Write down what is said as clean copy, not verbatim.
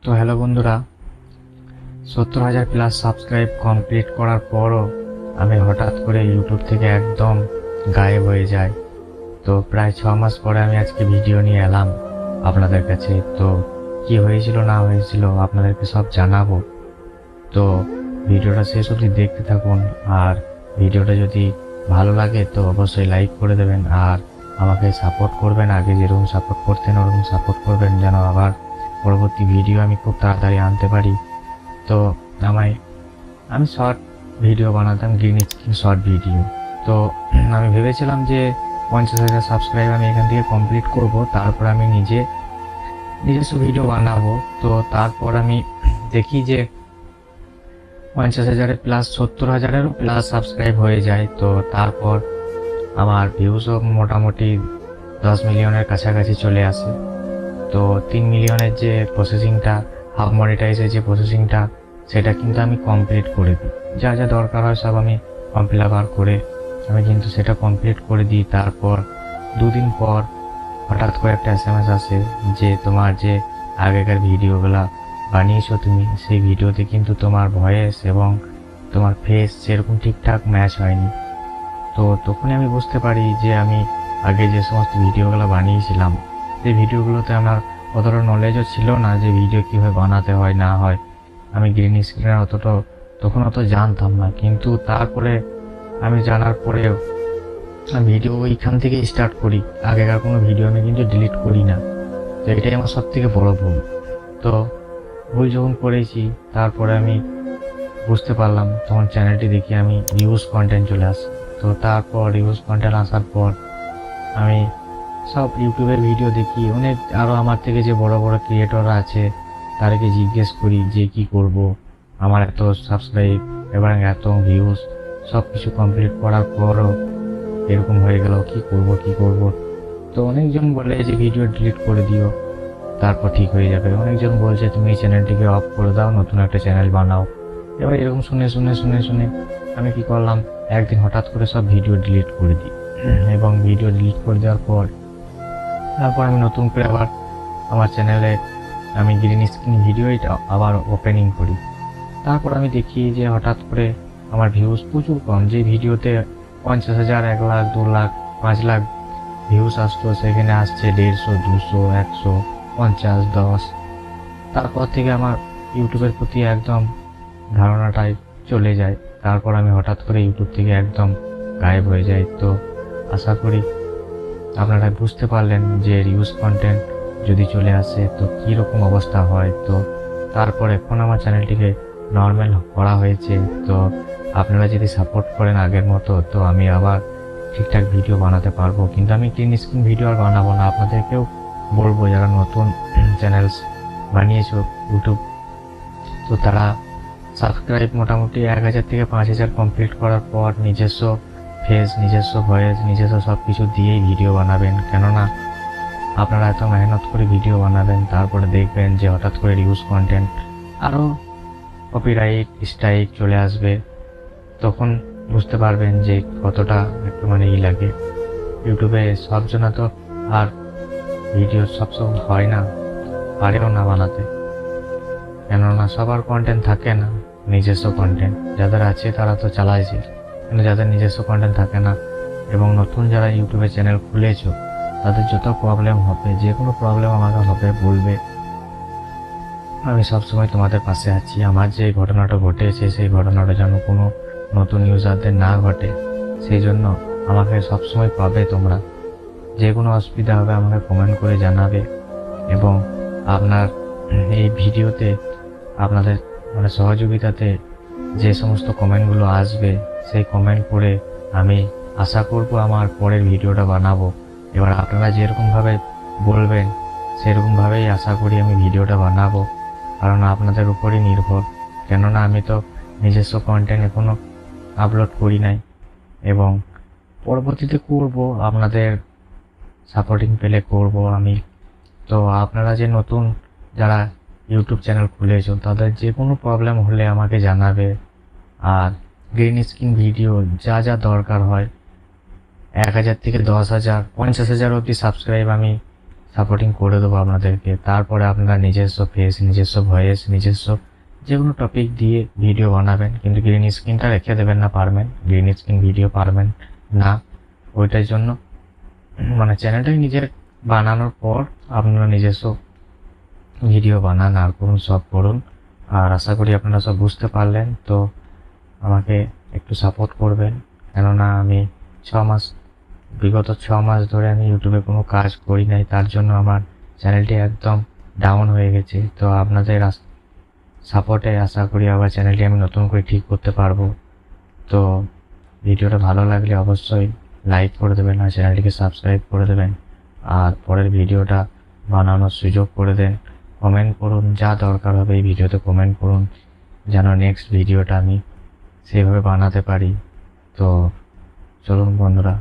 তো হ্যালো বন্ধুরা, 70,000 plus subscribe complete করার পরও আমি হঠাৎ করে ইউটিউব থেকে একদম গায়েব হয়ে যাই। তো প্রায় 6 মাস পরে আমি আজকে ভিডিও নিয়ে এলাম আপনাদের কাছে। তো কি হয়েছিল না হয়েছিল আপনাদেরকে সব জানাবো। তো ভিডিওটা শেষ অবধি দেখতে থাকুন, আর ভিডিওটা যদি ভালো লাগে তো অবশ্যই লাইক করে দেবেন, আর আমাকে সাপোর্ট করবেন। আগে যেরকম সাপোর্ট করতেন ওরকম সাপোর্ট করবেন, যেন আবার পরবর্তী ভিডিও আমি খুব তাড়াতাড়ি আনতে পারি। তো আমি শর্ট ভিডিও বানাতাম, গ্রিন স্ক্রিন শর্ট ভিডিও। তো আমি ভেবেছিলাম যে 50,000 সাবস্ক্রাইব আমি এখান থেকে কমপ্লিট করব, তারপর আমি নিজস্ব ভিডিও বানাবো। তো তারপর আমি দেখি যে 50,000 প্লাস 70,000-এরও প্লাস সাবস্ক্রাইব হয়ে যায়। তো তারপর আমার ভিউজও মোটামুটি 10 মিলিয়নের কাছাকাছি চলে আসে। তো 3 মিলিয়নের যে প্রসেসিংটা, হাফ মনিটাইজের যে প্রসেসিংটা, সেটা কিন্তু আমি কমপ্লিট করে দিই। যা যা দরকার হয় সব আমি ফর্ম ফিল আপ করে আমি কিন্তু সেটা কমপ্লিট করে দিই। তারপর 2 দিন পর হঠাৎ করে একটা SMS আসে যে তোমার যে আগেকার ভিডিওগুলা বানিয়েছো তুমি, সেই ভিডিওতে কিন্তু তোমার ভয়েস এবং তোমার ফেস সেরকম ঠিকঠাক ম্যাচ হয়নি। তো তখনই আমি বুঝতে পারি যে আমি আগে যে সমস্ত ভিডিওগুলো বানিয়েছিলাম সেই ভিডিওগুলোতে আমার অতটা নলেজও ছিল না যে ভিডিও কীভাবে বানাতে হয় না হয়। আমি গ্রিন স্ক্রিনের তখন অত জানতাম না, কিন্তু তারপরে আমি জানার পরেও আমি ভিডিও ওইখান থেকে স্টার্ট করি। আগেকার কোনো ভিডিও আমি কিন্তু ডিলিট করি না। তো এটাই আমার সব থেকে বড় ভুল। তো ভুল যখন করেছি তারপরে আমি বুঝতে পারলাম, তখন চ্যানেলটি দেখি আমি রিউজ কন্টেন্ট চলে আসে। তো তারপর রিউজ কন্টেন্ট আসার পর আমি সব ইউটিউবের ভিডিও দেখি, অনেক আরও আমার থেকে যে বড় বড় ক্রিয়েটররা আছে তাদেরকে জিজ্ঞেস করি যে কি করব, আমার এত সাবস্ক্রাইব এবং এত ভিউজ সব কিছু কমপ্লিট করার পরও এরকম হয়ে গেল, কি করব। তো অনেকজন বলে যে ভিডিও ডিলিট করে দিও, তারপর ঠিক হয়ে যাবে। অনেকজন বলছে তুমি এই চ্যানেলটিকে অফ করে দাও, নতুন একটা চ্যানেল বানাও। এবার এরকম শুনে আমি কি করলাম, একদিন হঠাৎ করে সব ভিডিও ডিলিট করে দিই। এবং ভিডিও ডিলিট করে দেওয়ার পর তারপর আমি নতুন করে আবার আমার চ্যানেলে আমি গ্রিন স্ক্রিন ভিডিওটা আবার ওপেনিং করি। তারপর আমি দেখি যে হঠাৎ করে আমার ভিউজ প্রচুর কম। যে ভিডিওতে 50,000, 1 লাখ, 2 লাখ, 5 লাখ ভিউজ আসতো, সেখানে আসছে 150, 200, 100, 50, 10। তারপর থেকে আমার ইউটিউবের প্রতি একদম ধারণাটাই চলে যায়। তারপর আমি হঠাৎ করে ইউটিউব থেকে একদম গায়েব হয়ে যাই। তো আশা করি আপনারা বুঝতে পারলেন যে রিউজ কন্টেন্ট যদি চলে আসে তো কীরকম অবস্থা হয়। তো তারপর এখন আমার চ্যানেলটিকে নর্মাল করা হয়েছে। তো আপনারা যদি সাপোর্ট করেন আগের মতো, তো আমি আবার ঠিকঠাক ভিডিও বানাতে পারবো। কিন্তু আমি গ্রিন স্ক্রিন ভিডিও আর বানাবো না। আপনাদেরকেও বলবো যারা নতুন চ্যানেলস বানিয়েছো ইউটিউব, তো তারা সাবস্ক্রাইব মোটামুটি 1,000 থেকে 5,000 কমপ্লিট করার পর নিজস্ব ফেস, নিজস্ব ভয়েস, নিজস্ব সব কিছু দিয়েই ভিডিও বানাবেন। কেননা আপনারা এত মেহনত করে ভিডিও বানাবেন, তারপরে দেখবেন যে হঠাৎ করে রিউজ কন্টেন্ট আরও কপিরাইট স্ট্রাইক চলে আসবে। তখন বুঝতে পারবেন যে কতটা একটু লাগে। ইউটিউবে সবজনা তো আর ভিডিও সব হয় না, পারেও না বানাতে। কেননা সবার কন্টেন্ট থাকে না, নিজস্ব কন্টেন্ট যাদের আছে তারা তো চালাইছে, কিন্তু যাদের নিজস্ব কন্টেন্ট থাকে না এবং নতুন যারা ইউটিউবে চ্যানেল খুলেছো তাদের যত প্রবলেম হবে, যে কোনো প্রবলেম আমাকে হবে বলবে, আমি সবসময় তোমাদের পাশে আছি। আমার যে ঘটনাটা ঘটেছে সেই ঘটনাটা যেন কোনো নতুন ইউজারদের না ঘটে, সেই জন্য আমাকে সবসময় পাবে তোমরা। যে কোনো অসুবিধা হবে আমাকে কমেন্ট করে জানাবে, এবং আপনার এই ভিডিওতে আপনাদের সহযোগিতাতে যে সমস্ত কমেন্টগুলো আসবে সেই কমেন্ট পড়ে আমি আশা করব আমার পরের ভিডিওটা বানাবো। এবার আপনারা যেরকমভাবে বলবেন সেরকমভাবেই আশা করি আমি ভিডিওটা বানাবো, কারণ আপনাদের উপরই নির্ভর। কেননা আমি তো নিজস্ব কন্টেন্ট এখনও আপলোড করি নাই, এবং পরবর্তীতে করব, আপনাদের সাপোর্টিং পেলে করব আমি। তো আপনারা যে নতুন যারা ইউটিউব চ্যানেল খুলেছো তাদের যে কোনো প্রবলেম হলে আমাকে জানাবে। আর গ্রিন স্ক্রিন ভিডিও যা যা দরকার হয়, 1,000 থেকে 10,000, 50,000 অবধি সাবস্ক্রাইব আমি সাপোর্টিং করে দেবো আপনাদেরকে। তারপরে আপনারা নিজস্ব ফেস, নিজস্ব ভয়েস, নিজস্ব যে কোনো টপিক দিয়ে ভিডিও বানাবেন, কিন্তু গ্রিন স্ক্রিনটা রেখে দেবেন না, পারবেন গ্রিন স্ক্রিন ভিডিও পারবেন না। ওইটার জন্য মানে চ্যানেলটাই নিজের বানানোর পর আপনারা নিজস্ব ভিডিও বানান আর করুন, সব করুন। আর আশা করি আপনারা সব বুঝতে পারলেন। তো আমাকে একটু সাপোর্ট করবেন, কেননা আমি বিগত 6 মাস ধরে আমি ইউটিউবে কোনো কাজ করি নাই, তার জন্য আমার চ্যানেলটি একদম ডাউন হয়ে গেছে। তো আপনাদের সাপোর্টে আশা করি আবার চ্যানেলটি আমি নতুন করে ঠিক করতে পারবো। তো ভিডিওটা ভালো লাগলে অবশ্যই লাইক করে দেবেন আর চ্যানেলটিকে সাবস্ক্রাইব করে দেবেন। আর পরের ভিডিওটা বানানোর সুযোগ করে দেন, কমেন্ট করুন, যা দরকার হবে এই ভিডিওতে কমেন্ট করুন, যেন নেক্সট ভিডিওটা আমি সেইভাবে বানাতে পারি। তো চলুন বন্ধুরা,